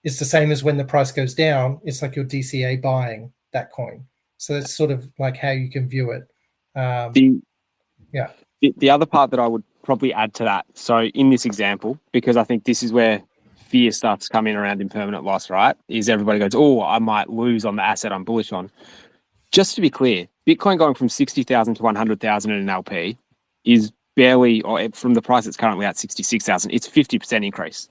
It's the same as when the price goes down, it's like your DCA buying that coin. So that's sort of like how you can view it. The other part that I would probably add to that, so in this example, because I think this is where fear starts to come in around impermanent loss, right? Is everybody goes, oh, I might lose on the asset I'm bullish on. Just to be clear, Bitcoin going from 60,000 to 100,000 in an LP is barely, or from the price it's currently at 66,000, it's 50% increase.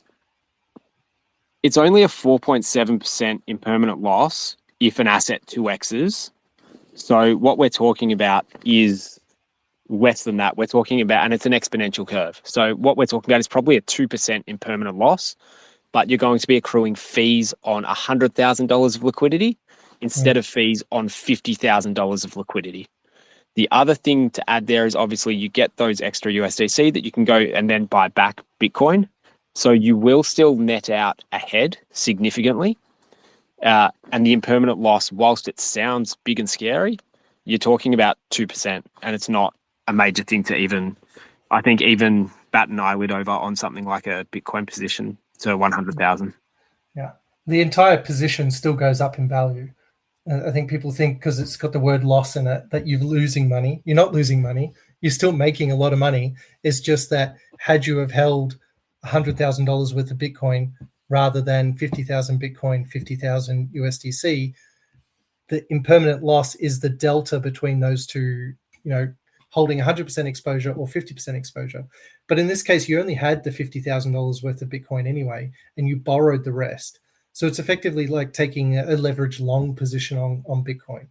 It's only a 4.7% impermanent loss if an asset 2x's. So what we're talking about is less than that. We're talking about, and it's an exponential curve. So what we're talking about is probably a 2% impermanent loss, but you're going to be accruing fees on $100,000 of liquidity instead of fees on $50,000 of liquidity. The other thing to add there is obviously you get those extra USDC that you can go and then buy back Bitcoin. So you will still net out ahead significantly. And the impermanent loss, whilst it sounds big and scary, you're talking about 2%, and it's not a major thing to even bat an eyelid over on something like a Bitcoin position to 100,000. Yeah, the entire position still goes up in value. I think people think because it's got the word loss in it that you're losing money. You're not losing money. You're still making a lot of money. It's just that had you have held $100,000 worth of Bitcoin rather than 50,000 Bitcoin, 50,000 USDC, the impermanent loss is the delta between those two, holding 100% exposure or 50% exposure. But in this case, you only had the $50,000 worth of Bitcoin anyway, and you borrowed the rest. So it's effectively like taking a leveraged long position on Bitcoin.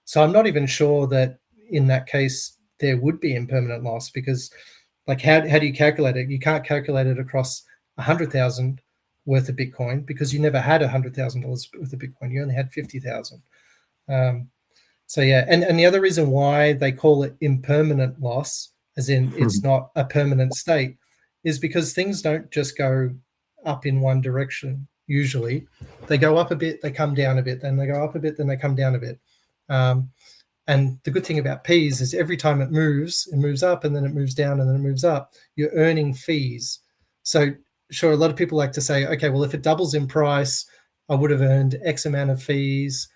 So I'm not even sure that in that case there would be impermanent loss, because like how do you calculate it? You can't calculate it across 100,000 worth of Bitcoin because you never had $100,000 worth of Bitcoin. You only had 50,000. So yeah, and the other reason why they call it impermanent loss, as in it's not a permanent state, is because things don't just go up in one direction. Usually they go up a bit, they come down a bit, then they go up a bit, then they come down a bit. And the good thing about P's is every time it moves up, and then it moves down, and then it moves up. You're earning fees. So sure, a lot of people like to say, okay, well, if it doubles in price, I would have earned X amount of fees,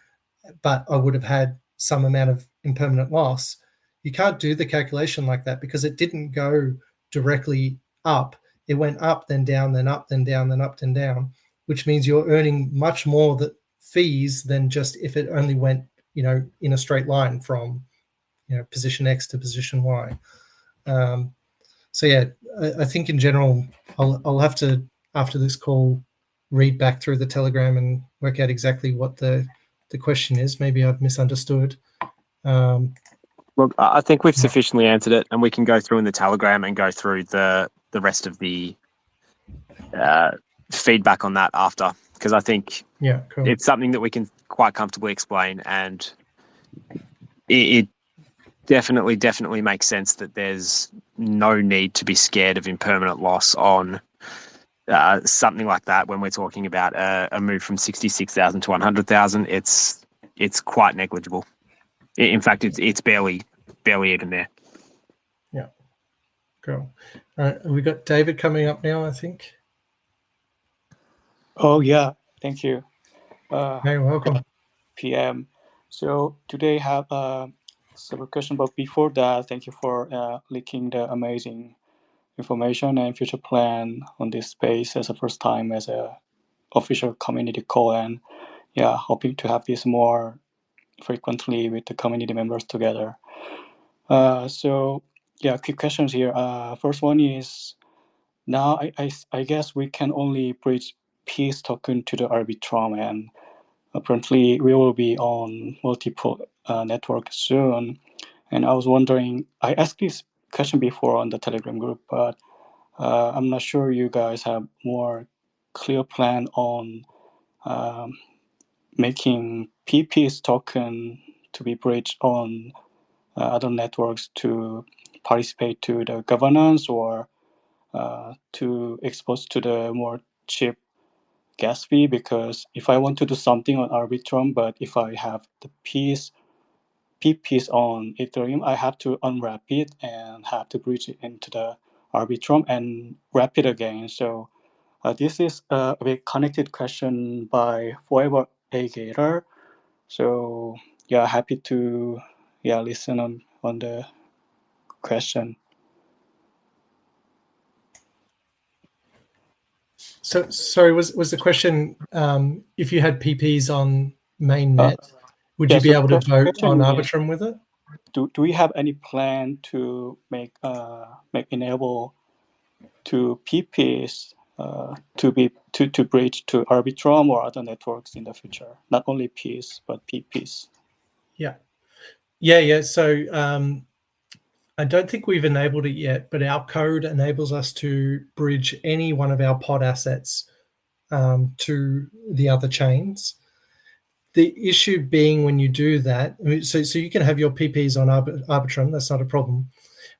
but I would have had some amount of impermanent loss. You can't do the calculation like that because it didn't go directly up. It went up, then down, then up, then down, then up, then down, which means you're earning much more fees than just if it only went, in a straight line from, position X to position Y. So yeah, I think in general, I'll have to, after this call, read back through the Telegram and work out exactly what the question is. Maybe I've misunderstood. Look, I think we've sufficiently answered it, and we can go through in the Telegram and go through the rest of the feedback on that after, because I think cool. It's something that we can quite comfortably explain, and it definitely makes sense that there's no need to be scared of impermanent loss on something like that when we're talking about a move from 66,000 to 100,000. It's quite negligible. In fact, it's barely even there. Yeah, cool. All right, we got David coming up now, I think. Oh yeah, thank you. Hey, welcome. PM. So today I have several questions, but before that, thank you for leaking the amazing information and future plan on this space as a first time as a official community call, and hoping to have this more frequently with the community members together. Quick questions here. First one is, now I guess we can only bridge Peace token to the Arbitrum, and apparently we will be on multiple networks soon. And I was wondering, I asked this question before on the Telegram group, but I'm not sure you guys have more clear plan on making PP's token to be bridged on other networks to participate to the governance, or to expose to the more cheap gas fee. Because if I want to do something on Arbitrum, but if I have the PPs on Ethereum, I have to unwrap it and have to bridge it into the Arbitrum and wrap it again. So this is a bit connected question by Forever Agator. So happy to listen on the question. So sorry, was the question if you had PPs on mainnet, would you be able to vote on Arbitrum with it? Do we have any plan to make enable to PPs to bridge to Arbitrum or other networks in the future? Not only Ps but PPs. Yeah. So I don't think we've enabled it yet, but our code enables us to bridge any one of our pod assets to the other chains. The issue being when you do that, so you can have your PPs on Arbitrum, that's not a problem.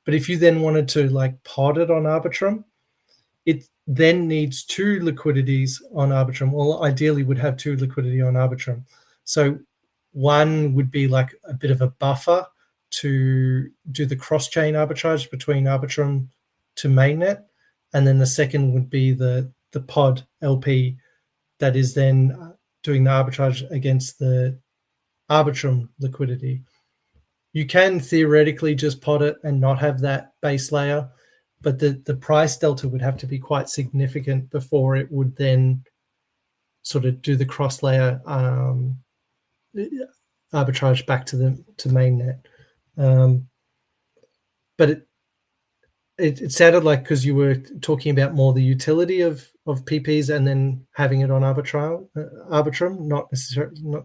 But if you then wanted to pod it on Arbitrum, it then needs two liquidities on Arbitrum. Well, ideally would have two liquidity on Arbitrum. So one would be like a bit of a buffer to do the cross-chain arbitrage between Arbitrum to mainnet, and then the second would be the pod LP that is then doing the arbitrage against the Arbitrum liquidity. You can theoretically just pod it and not have that base layer, but the price delta would have to be quite significant before it would then sort of do the cross-layer arbitrage back to mainnet. But it sounded like, because you were talking about more the utility of PPs and then having it on Arbitrum, not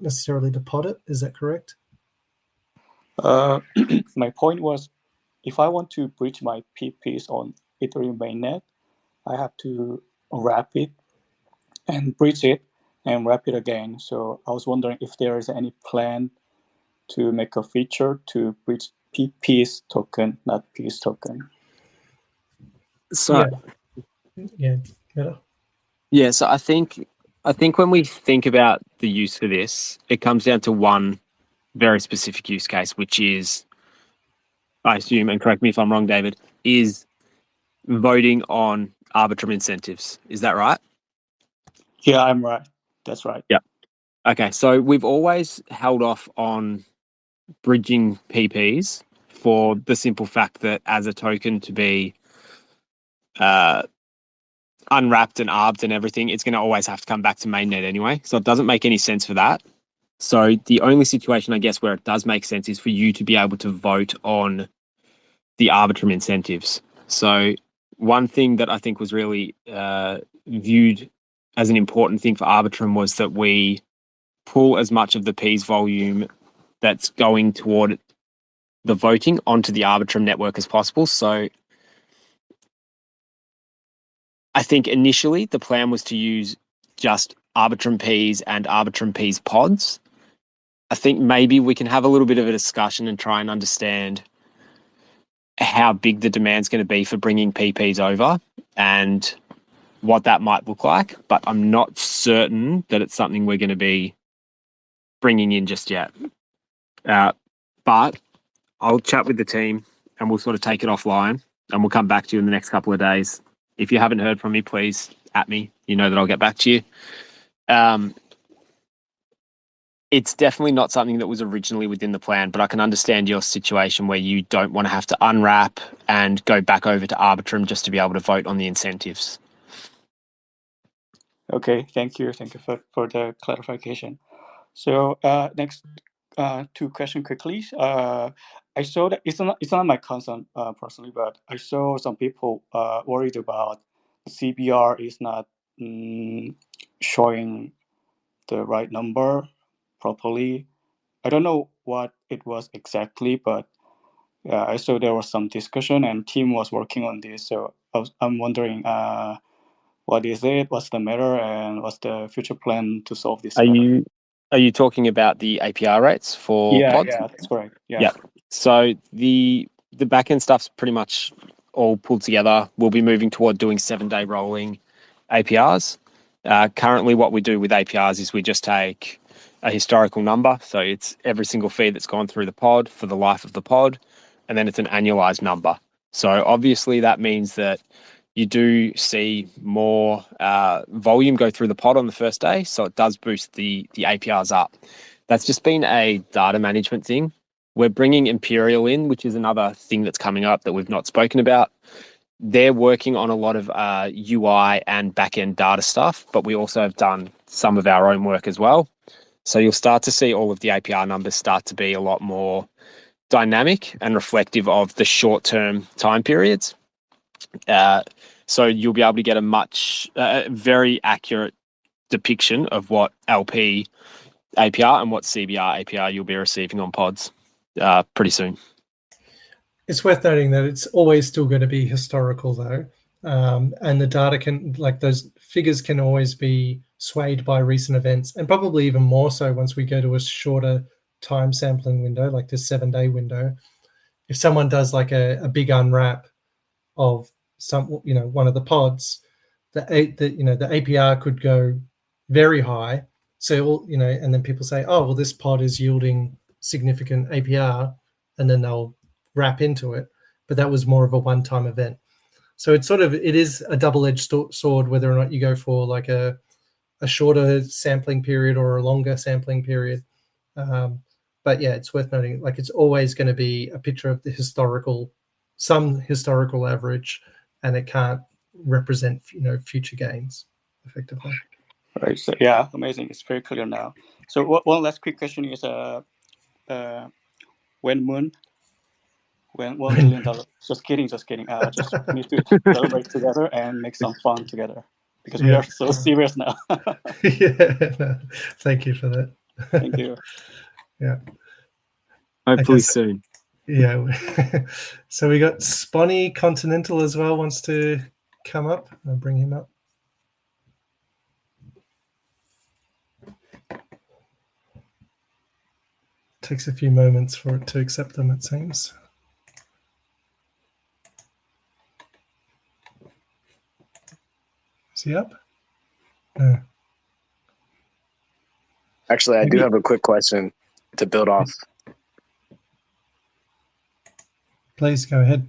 necessarily to pod it. Is that correct? My point was, if I want to bridge my PPs on Ethereum mainnet, I have to wrap it and bridge it and wrap it again. So I was wondering if there is any plan to make a feature to bridge PPs token, not P's token. So Yeah. So I think when we think about the use for this, it comes down to one very specific use case, which is, I assume, and correct me if I'm wrong, David, is voting on Arbitrum incentives. Is that right? Yeah, I'm right. That's right. Yeah. Okay, so we've always held off on bridging PPs for the simple fact that as a token to be unwrapped and arbed and everything, it's going to always have to come back to mainnet anyway. So it doesn't make any sense for that. So the only situation, I guess, where it does make sense is for you to be able to vote on the Arbitrum incentives. So one thing that I think was really viewed as an important thing for Arbitrum was that we pull as much of the P's volume that's going toward the voting onto the Arbitrum network as possible. So I think initially the plan was to use just Arbitrum P's and Arbitrum P's pods. I think maybe we can have a little bit of a discussion and try and understand how big the demand's going to be for bringing PPs over and what that might look like. But I'm not certain that it's something we're going to be bringing in just yet. But I'll chat with the team and we'll sort of take it offline and we'll come back to you in the next couple of days. If you haven't heard from me, please at me. You know that I'll get back to you. It's definitely not something that was originally within the plan, but I can understand your situation where you don't want to have to unwrap and go back over to Arbitrum just to be able to vote on the incentives. Okay, thank you. Thank you for the clarification. So next two questions quickly. I saw that it's not my concern personally, but I saw some people worried about CBR is not showing the right number properly. I don't know what it was exactly, but I saw there was some discussion and team was working on this. So I'm wondering what is it, what's the matter, and what's the future plan to solve this matter? Are you talking about the APR rates for pods? Yeah, that's correct. Yeah. So the backend stuff's pretty much all pulled together. We'll be moving toward doing 7-day rolling APRs. Currently, what we do with APRs is we just take a historical number. So it's every single fee that's gone through the pod for the life of the pod, and then it's an annualized number. So obviously that means that you do see more volume go through the pod on the first day. So it does boost the APRs up. That's just been a data management thing. We're bringing Imperial in, which is another thing that's coming up that we've not spoken about. They're working on a lot of UI and back-end data stuff, but we also have done some of our own work as well. So you'll start to see all of the APR numbers start to be a lot more dynamic and reflective of the short-term time periods. So you'll be able to get a much, very accurate depiction of what LP APR and what CBR APR you'll be receiving on pods pretty soon. It's worth noting that it's always still going to be historical, though, and the data can, like those figures, can always be swayed by recent events, and probably even more so once we go to a shorter time sampling window, like this 7-day window. If someone does like a big unwrap of some, one of the pods, the APR could go very high. So, and then people say, oh, well, this pod is yielding significant APR, and then they'll wrap into it. But that was more of a one-time event. So it is a double-edged sword, whether or not you go for like a shorter sampling period or a longer sampling period. But yeah, it's worth noting, like, it's always going to be a picture of some historical average, and it can't represent, future gains effectively. Right. So yeah, amazing. It's very clear now. So one last quick question is when Moon when $1 million. Just kidding. Just need to celebrate together and make some fun together because we are so serious now. No, thank you for that. Thank you. Yeah. Hopefully soon. Yeah. So we got Sponny Continental as well wants to come up. I'll bring him up. Takes a few moments for it to accept them, it seems. Is he up? No. Actually, I do have a quick question to build off. Please go ahead.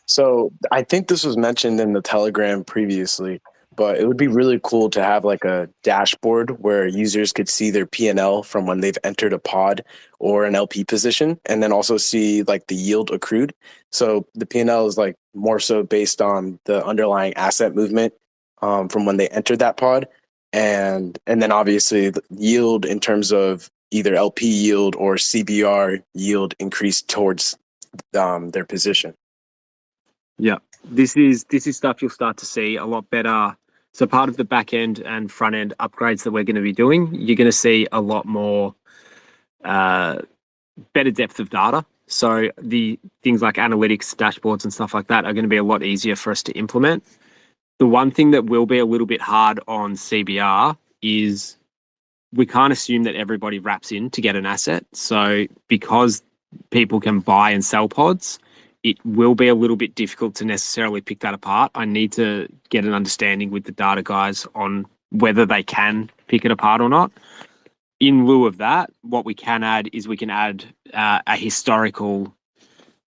So I think this was mentioned in the Telegram previously, but it would be really cool to have like a dashboard where users could see their P&L from when they've entered a pod or an LP position, and then also see like the yield accrued. So the P&L is like more so based on the underlying asset movement from when they entered that pod, and then obviously the yield in terms of either LP yield or CBR yield increased towards their position. Yeah, this is stuff you'll start to see a lot better. So part of the back end and front end upgrades that we're going to be doing, you're going to see a lot more better depth of data. So the things like analytics, dashboards, and stuff like that are going to be a lot easier for us to implement. The one thing that will be a little bit hard on CBR is we can't assume that everybody wraps in to get an asset. So because people can buy and sell pods, it will be a little bit difficult to necessarily pick that apart. I need to get an understanding with the data guys on whether they can pick it apart or not. In lieu of that, what we can add is we can add a historical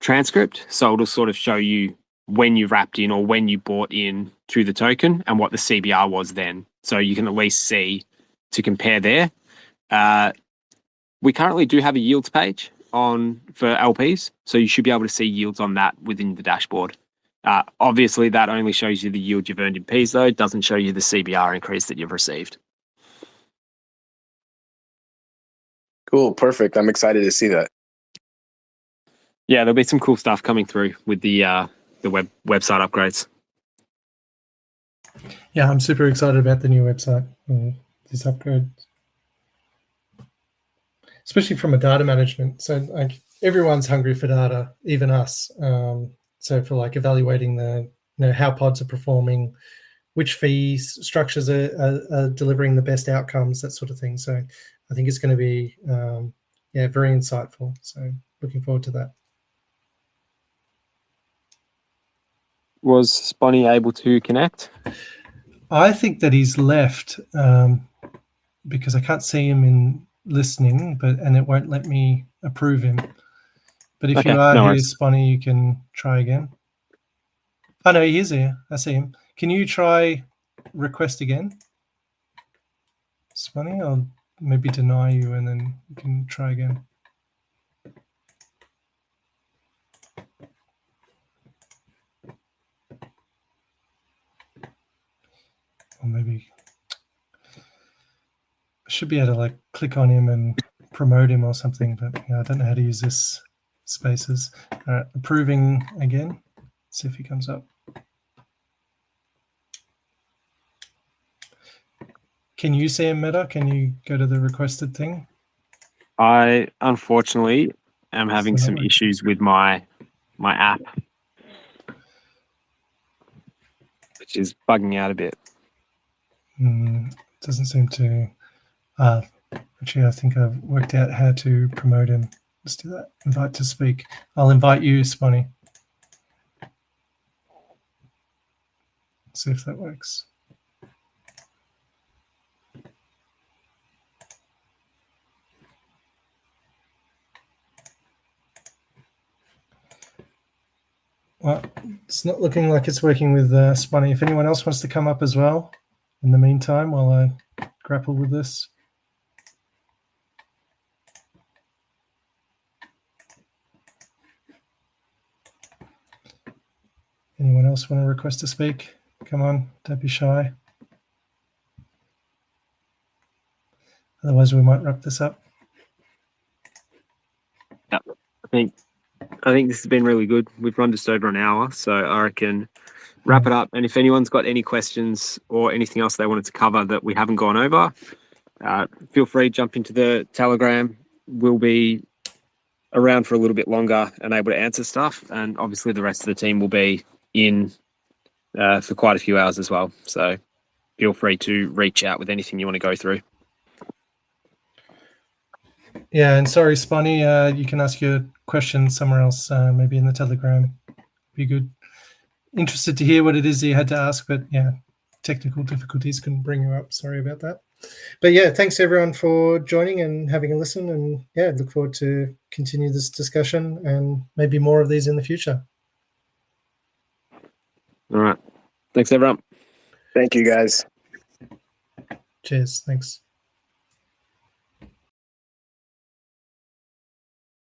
transcript. So it'll sort of show you when you wrapped in or when you bought in to the token and what the CBR was then. So you can at least see to compare there. We currently do have a yields page for LPs, so you should be able to see yields on that within the dashboard. Obviously, that only shows you the yield you've earned in Ps, though. It doesn't show you the CBR increase that you've received. Cool, perfect. I'm excited to see that. Yeah, there'll be some cool stuff coming through with the website upgrades. Yeah, I'm super excited about the new website, this upgrade, especially from a data management. So like everyone's hungry for data, even us. So for like evaluating how pods are performing, which fee structures are delivering the best outcomes, that sort of thing. So I think it's going to be very insightful. So looking forward to that. Was Sponny able to connect? I think that he's left because I can't see him in listening, and it won't let me approve him. But if you are here, Sponny, you can try again. Oh, no, he is here. I see him. Can you try request again, Sponny? I'll maybe deny you, and then you can try again. Or maybe I should be able to like click on him and promote him or something, but I don't know how to use this spaces. All right, approving again. See if he comes up. Can you see him, Meta? Can you go to the requested thing? I unfortunately am having some issues with my app, which is bugging out a bit. Doesn't seem to. Actually, I think I've worked out how to promote him. Let's do that. Invite to speak. I'll invite you, Sponny. See if that works. Well, it's not looking like it's working with Sponny. If anyone else wants to come up as well, in the meantime, while I grapple with this. Anyone else want to request to speak? Come on, don't be shy. Otherwise, we might wrap this up. Yeah, I think this has been really good. We've run just over an hour, so I reckon wrap it up. And if anyone's got any questions or anything else they wanted to cover that we haven't gone over, feel free to jump into the Telegram. We'll be around for a little bit longer and able to answer stuff. And obviously the rest of the team will be in for quite a few hours as well. So feel free to reach out with anything you want to go through. Yeah, and sorry, Sponny, you can ask your questions somewhere else, maybe in the Telegram. Be good. Interested to hear what it is that you had to ask, but yeah, technical difficulties couldn't bring you up. Sorry about that. But yeah, thanks everyone for joining and having a listen. And yeah, look forward to continue this discussion and maybe more of these in the future. All right. Thanks, everyone. Thank you, guys. Cheers. Thanks.